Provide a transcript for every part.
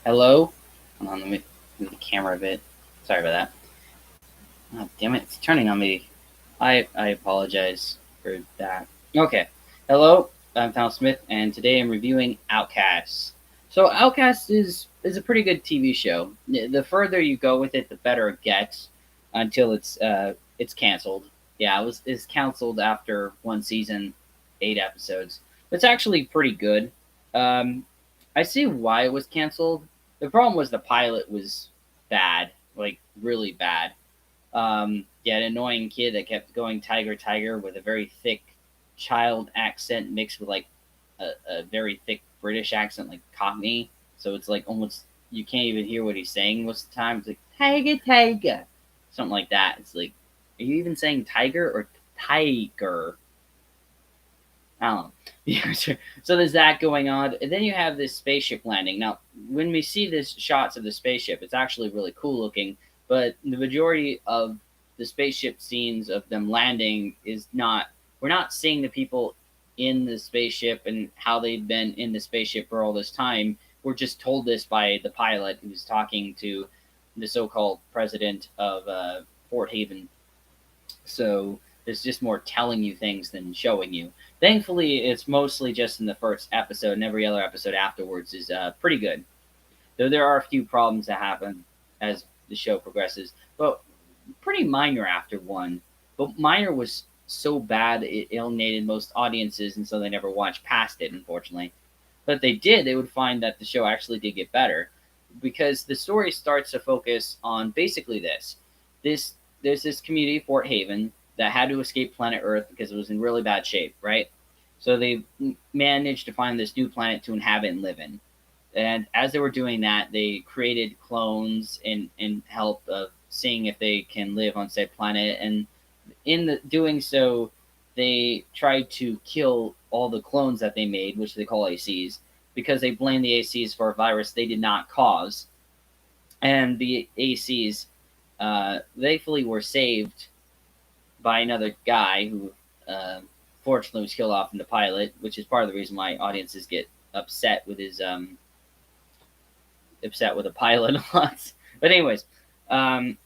Hello? Hold on, let me move the camera a bit. Sorry about that. Oh, damn it, it's turning on me. I apologize for that. Okay. Hello, I'm Tom Smith, and today I'm reviewing Outcasts. So Outcasts is a pretty good TV show. The further you go with it, the better it gets until it's canceled. Yeah, it's canceled after one season, 8 episodes. It's actually pretty good. Um, I see why it was canceled. The problem was the pilot was bad, like really bad. Yeah, an annoying kid that kept going tiger tiger with a very thick child accent mixed with like a very thick British accent, like Cockney. So it's like almost you can't even hear what he's saying most of the time. It's like tiger tiger, something like that. It's like, are you even saying tiger or tiger? I don't know. Yeah, sure. So there's that going on, and then you have this spaceship landing. Now, when we see this shots of the spaceship, it's actually really cool looking. But the majority of the spaceship scenes of them landing is not. We're not seeing the people in the spaceship and how they've been in the spaceship for all this time. We're just told this by the pilot who's talking to the so-called president of Fort Haven. So it's just more telling you things than showing you. Thankfully, it's mostly just in the first episode, and every other episode afterwards is pretty good. Though there are a few problems that happen as the show progresses, but pretty minor after one. But minor was so bad it alienated most audiences, and so they never watched past it, unfortunately. But if they did, they would find that the show actually did get better because the story starts to focus on basically this there's this community, Fort Haven, that had to escape planet Earth because it was in really bad shape, right? So they managed to find this new planet to inhabit and live in. And as they were doing that, they created clones in help of seeing if they can live on said planet. And in the doing so, they tried to kill all the clones that they made, which they call ACs, because they blamed the ACs for a virus they did not cause. And the ACs, thankfully, were saved by another guy who, fortunately, was killed off in the pilot, which is part of the reason why audiences get upset with his upset with the pilot a lot. But anyways,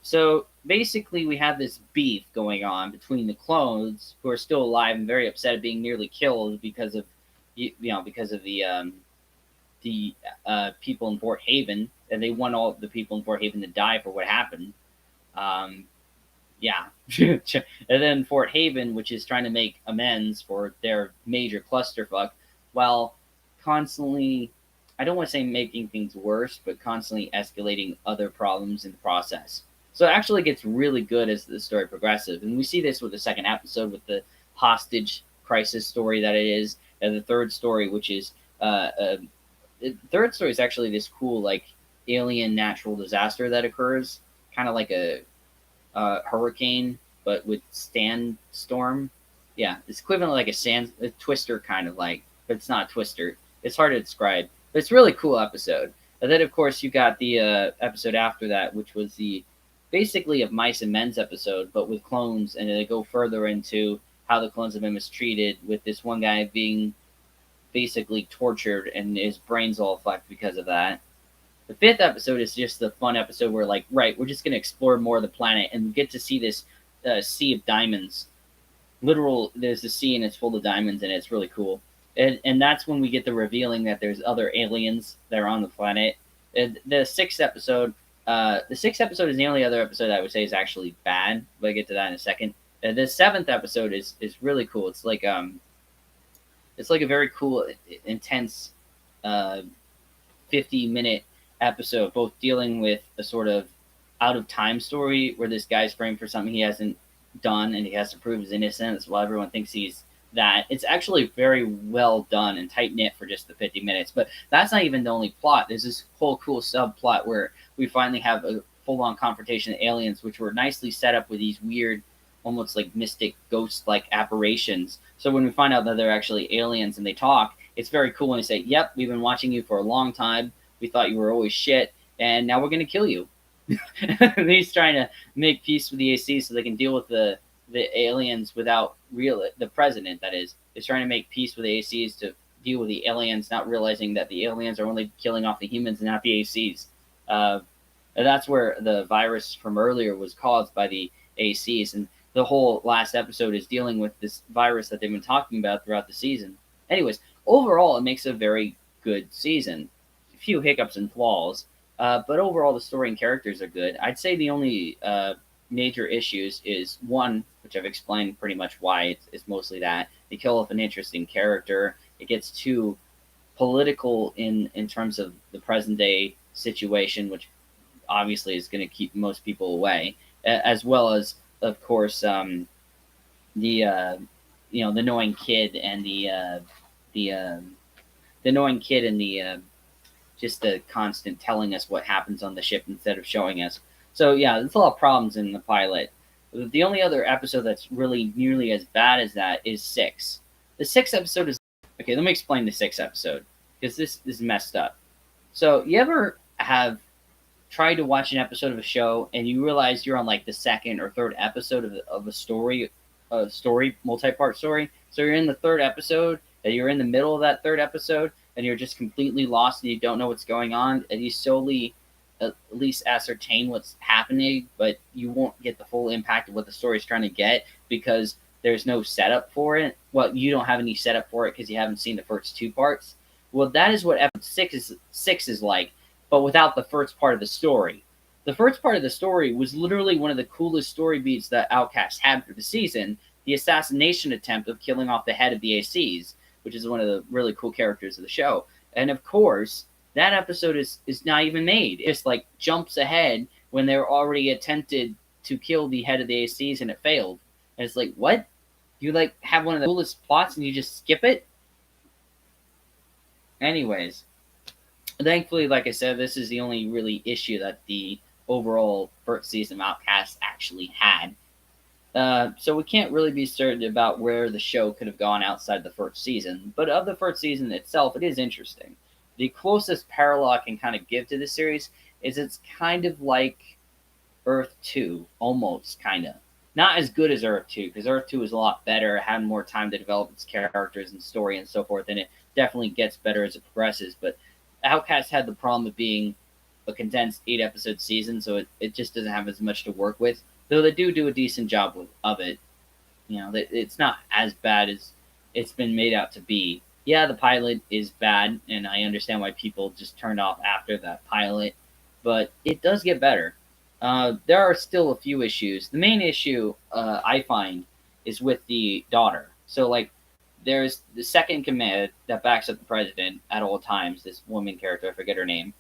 so basically, we have this beef going on between the clones who are still alive and very upset at being nearly killed because of because of the people in Fort Haven, and they want all the people in Fort Haven to die for what happened. Um, yeah, and then Fort Haven, which is trying to make amends for their major clusterfuck, while constantly, I don't want to say making things worse, but constantly escalating other problems in the process. So it actually gets really good as the story progresses, and we see this with the second episode with the hostage crisis story that it is, and the third story, which is the third story is actually this cool like alien natural disaster that occurs, kind of like a hurricane, but with sandstorm. Yeah, it's equivalent like a twister kind of like, but it's not a twister. It's hard to describe, but it's a really cool episode. And then of course you got the episode after that, which was the basically of mice and men's episode, but with clones, and they go further into how the clones have been mistreated, with this one guy being basically tortured and his brain's all fucked because of that. The fifth episode is just the fun episode where, like, right, we're just going to explore more of the planet and get to see this sea of diamonds. Literal, there's a sea and it's full of diamonds and it's really cool. And that's when we get the revealing that there's other aliens that are on the planet. The sixth episode is the only other episode I would say is actually bad, but I get to that in a second. The seventh episode is really cool. It's like a very cool, intense, 50-minute episode, both dealing with a sort of out of time story where this guy's framed for something he hasn't done and he has to prove his innocence while everyone thinks he's that. It's actually very well done and tight knit for just the 50 minutes. But that's not even the only plot. There's this whole cool subplot where we finally have a full on confrontation of aliens, which were nicely set up with these weird, almost like mystic ghost like apparitions. So when we find out that they're actually aliens and they talk, it's very cool when they say, "Yep, we've been watching you for a long time. We thought you were always shit, and now we're gonna kill you." And he's trying to make peace with the AC so they can deal with the aliens without the president, that is trying to make peace with the ACs to deal with the aliens, not realizing that the aliens are only killing off the humans and not the ACs. And that's where the virus from earlier was caused by the ACs, and the whole last episode is dealing with this virus that they've been talking about throughout the season. Anyways, overall, it makes a very good season. A few hiccups and flaws, but overall, the story and characters are good. I'd say the only major issues is one, which I've explained pretty much why it's mostly that they kill off an interesting character. It gets too political in terms of the present day situation, which obviously is going to keep most people away, as well as, of course, the the annoying kid and the annoying kid and the just the constant telling us what happens on the ship instead of showing us. So yeah, there's a lot of problems in the pilot. The only other episode that's really nearly as bad as that is 6. The 6th episode is okay. Let me explain the 6th episode because this is messed up. So you ever have tried to watch an episode of a show and you realize you're on like the second or third episode of a story, multi-part story. So you're in the third episode and you're in the middle of that third episode and you're just completely lost and you don't know what's going on and you solely at least ascertain what's happening, but you won't get the full impact of what the story's trying to get because there's no setup for it. Well, you don't have any setup for it because you haven't seen the first 2 parts. Well, that is what episode 6 is like, but without the first part of the story. The first part of the story was literally one of the coolest story beats that Outcasts had for the season, the assassination attempt of killing off the head of the ACs, which is one of the really cool characters of the show. And of course, that episode is not even made. It just like jumps ahead when they're already attempted to kill the head of the ACs and it failed. And it's like, what? You like have one of the coolest plots and you just skip it? Anyways, thankfully, like I said, this is the only really issue that the overall first season of Outcast actually had. So we can't really be certain about where the show could have gone outside the first season, but of the first season itself, it is interesting. The closest parallel I can kind of give to this series is it's kind of like Earth 2, almost, kind of. Not as good as Earth 2, because Earth 2 is a lot better, had more time to develop its characters and story and so forth, and it definitely gets better as it progresses, but Outcast had the problem of being a condensed 8-episode season, so it just doesn't have as much to work with, though they do a decent job of it. It's not as bad as it's been made out to be. Yeah, the pilot is bad, and I understand why people just turned off after that pilot, but it does get better. There are still a few issues. The main issue I find is with the daughter. So, like, there's the second in command that backs up the president at all times, this woman character, I forget her name,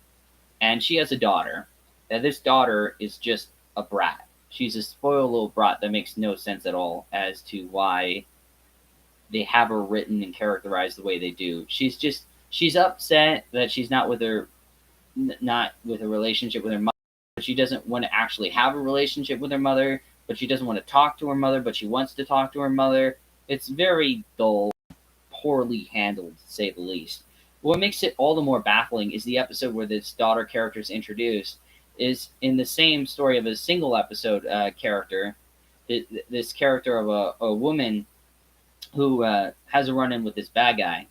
and she has a daughter. And this daughter is just a brat. She's a spoiled little brat that makes no sense at all as to why they have her written and characterized the way they do. She's upset that she's not with a relationship with her mother. But she doesn't want to actually have a relationship with her mother, but she doesn't want to talk to her mother, but she wants to talk to her mother. It's very dull, poorly handled, to say the least. What makes it all the more baffling is the episode where this daughter character is introduced is in the same story of a single episode character, this character of a woman who has a run-in with this bad guy.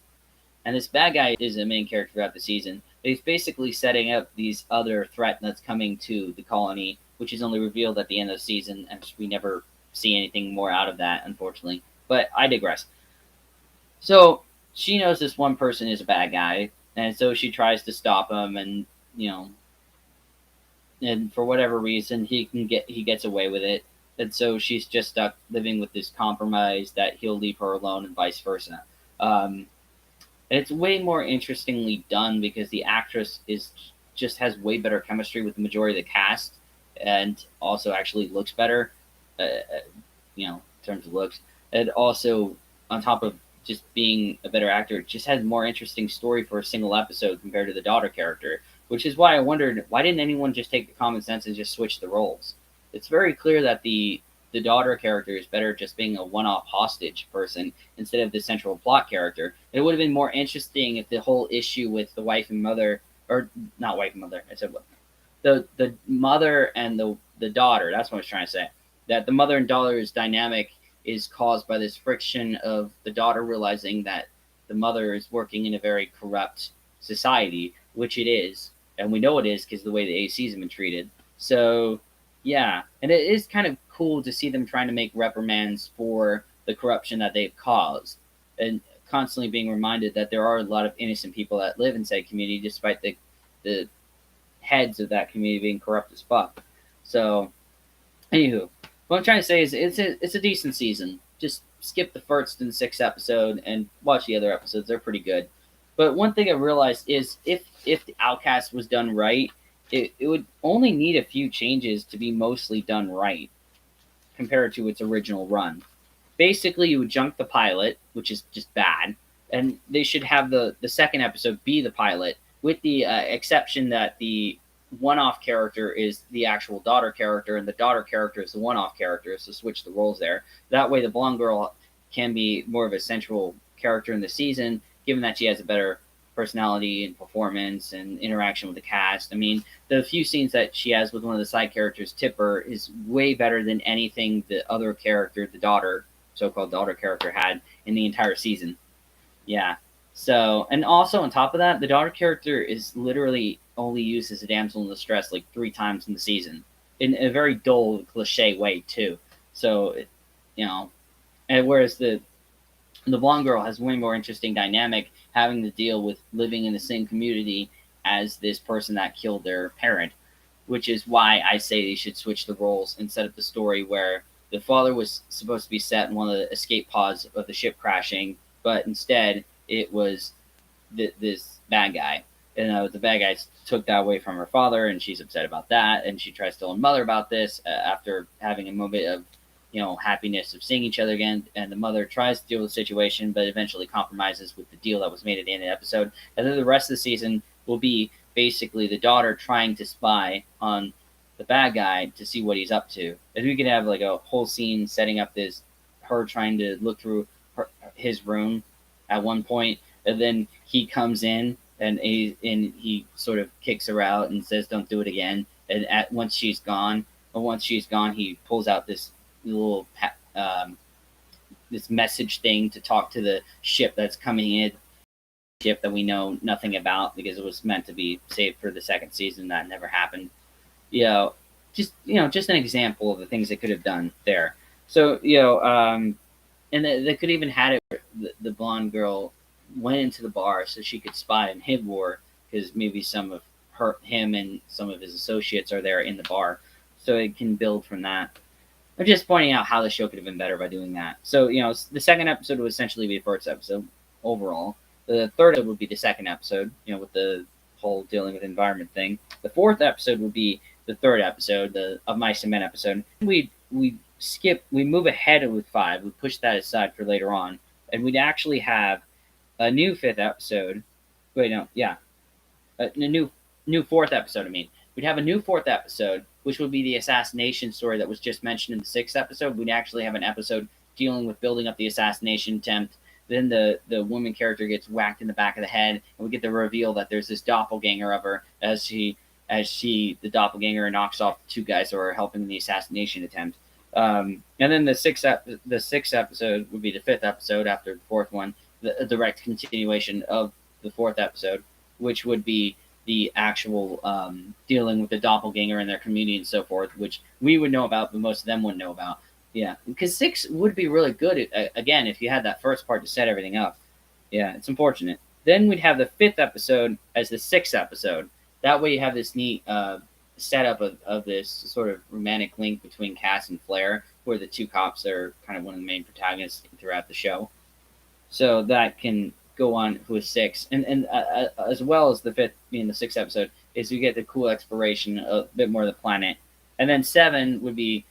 And this bad guy is a main character throughout the season. He's basically setting up these other threat that's coming to the colony, which is only revealed at the end of the season, and we never see anything more out of that, unfortunately. But I digress. So she knows this one person is a bad guy, and so she tries to stop him, and and for whatever reason he gets away with it, and so she's just stuck living with this compromise that he'll leave her alone, and vice versa. And it's way more interestingly done because the actress just has way better chemistry with the majority of the cast, and also actually looks better, in terms of looks. And also, on top of just being a better actor, it just has more interesting story for a single episode compared to the daughter character, which is why I wondered, why didn't anyone just take the common sense and just switch the roles? It's very clear that the daughter character is better just being a one-off hostage person instead of the central plot character. It would have been more interesting if the whole issue with the wife and mother, or not wife and mother, I said what? The mother and the daughter, that's what I was trying to say. That the mother and daughter's dynamic is caused by this friction of the daughter realizing that the mother is working in a very corrupt society, which it is, and we know it is because the way the ACs have been treated. So yeah, and it is kind of cool to see them trying to make reprimands for the corruption that they've caused, and constantly being reminded that there are a lot of innocent people that live in said community, despite the heads of that community being corrupt as fuck. So, anywho, what I'm trying to say is it's a decent season. Just skip the first and sixth episode and watch the other episodes. They're pretty good. But one thing I realized is if the Outcast was done right, it would only need a few changes to be mostly done right compared to its original run. Basically, you would junk the pilot, which is just bad, and they should have the second episode be the pilot, with the exception that the one-off character is the actual daughter character, and the daughter character is the one-off character. So switch the roles there. That way, the blonde girl can be more of a central character in the season, given that she has a better personality and performance and interaction with the cast. I mean, the few scenes that she has with one of the side characters, Tipper, is way better than anything the other character, the daughter, so-called daughter character, had in the entire season. Yeah. So, and also on top of that, the daughter character is literally only used as a damsel in distress like 3 times in the season, in a very dull, cliche way too. So, you know, and whereas the blonde girl has way more interesting dynamic, having to deal with living in the same community as this person that killed their parent, which is why I say they should switch the roles and set up the story where the father was supposed to be set in one of the escape pods of the ship crashing, but instead it was this bad guy. And the bad guy took that away from her father, and she's upset about that. And she tries to tell her mother about this after having a moment of, happiness of seeing each other again. And the mother tries to deal with the situation, but eventually compromises with the deal that was made at the end of the episode. And then the rest of the season will be basically the daughter trying to spy on the bad guy to see what he's up to. And we could have like a whole scene setting up her trying to look through his room at one point, and then he comes in and he sort of kicks her out and says, "Don't do it again." And once she's gone, he pulls out this little this message thing to talk to the ship that's coming in, ship that we know nothing about because it was meant to be saved for the second season. That never happened. Just an example of the things they could have done there. So and they could even had it. The blonde girl went into the bar so she could spy on Hibwar, because maybe some of him and some of his associates are there in the bar, so it can build from that. I'm just pointing out how the show could have been better by doing that. So the second episode would essentially be the first episode overall. The third episode would be the second episode, with the whole dealing with environment thing. The fourth episode would be the third episode, the Of Mice and Men episode. We move ahead with 5. We push that aside for later on, and we'd actually have a new fifth episode. A new fourth episode. We'd have a new fourth episode, which would be the assassination story that was just mentioned in the sixth episode. We'd actually have an episode dealing with building up the assassination attempt. Then the woman character gets whacked in the back of the head, and we get the reveal that there's this doppelganger of her as the doppelganger knocks off the 2 guys who are helping in the assassination attempt. And then the sixth episode would be the fifth episode after the fourth one, a direct continuation of the fourth episode, which would be the actual dealing with the doppelganger and their community and so forth, which we would know about, but most of them wouldn't know about. Yeah, because 6 would be really good, again, if you had that first part to set everything up. Yeah, it's unfortunate. Then we'd have the fifth episode as the sixth episode. That way you have this neat setup of this sort of romantic link between Cass and Flair, where the 2 cops are kind of one of the main protagonists throughout the show. So that can go on with 6, and as well as the fifth being the sixth episode, is you get the cool exploration of a bit more of the planet. And then 7 would be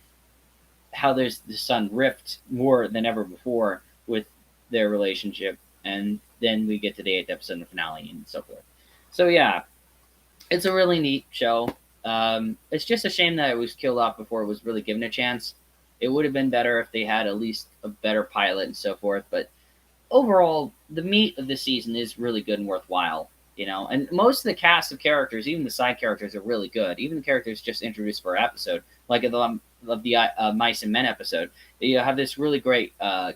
how there's the sun rift more than ever before with their relationship, and then we get to the 8th episode and the finale and so forth. So yeah, it's a really neat show. It's just a shame that it was killed off before it was really given a chance. It would have been better if they had at least a better pilot and so forth, but overall, the meat of the season is really good and worthwhile, and most of the cast of characters, even the side characters, are really good. Even the characters just introduced for an episode, like the Mice and Men episode, you have this really great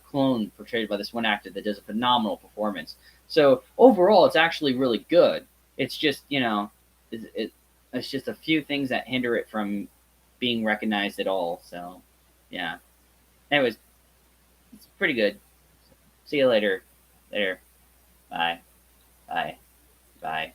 clone portrayed by this one actor that does a phenomenal performance. So overall, it's actually really good. It's just, it's just a few things that hinder it from being recognized at all. So, yeah. Anyways, it's pretty good. See you later. Later. Bye. Bye. Bye.